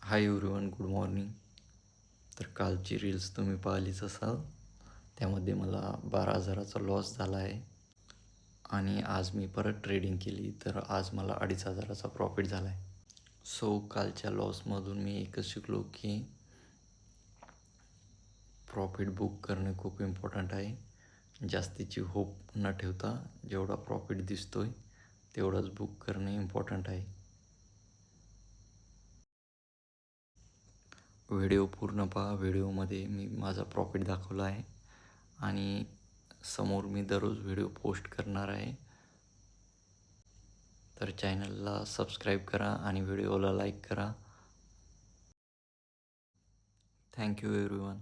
Hi everyone, good morning. तर कालची reels तुम्ही पाहिलीच असाल. त्यामध्ये मला 12,000चा लॉस झाला आहे आणि आज मी परत ट्रेडिंग केली तर आज मला 2,500चा प्रॉफिट झाला आहे. सो कालच्या लॉसमधून मी एकच शिकलो की प्रॉफिट बुक करणे खूप इम्पॉर्टंट आहे. जास्तीची होप न ठेवता जेवढा प्रॉफिट दिसतोय तेवढंच बुक करणे इम्पॉर्टंट आहे. व्हिडिओ पूर्ण पहा. व्हिडिओमध्ये मी माझा प्रॉफिट दाखवला आहे आणि समोर मी दररोज व्हिडिओ पोस्ट करणार आहे. तर चॅनलला सबस्क्राईब करा आणि व्हिडिओला लाईक करा. Thank you everyone.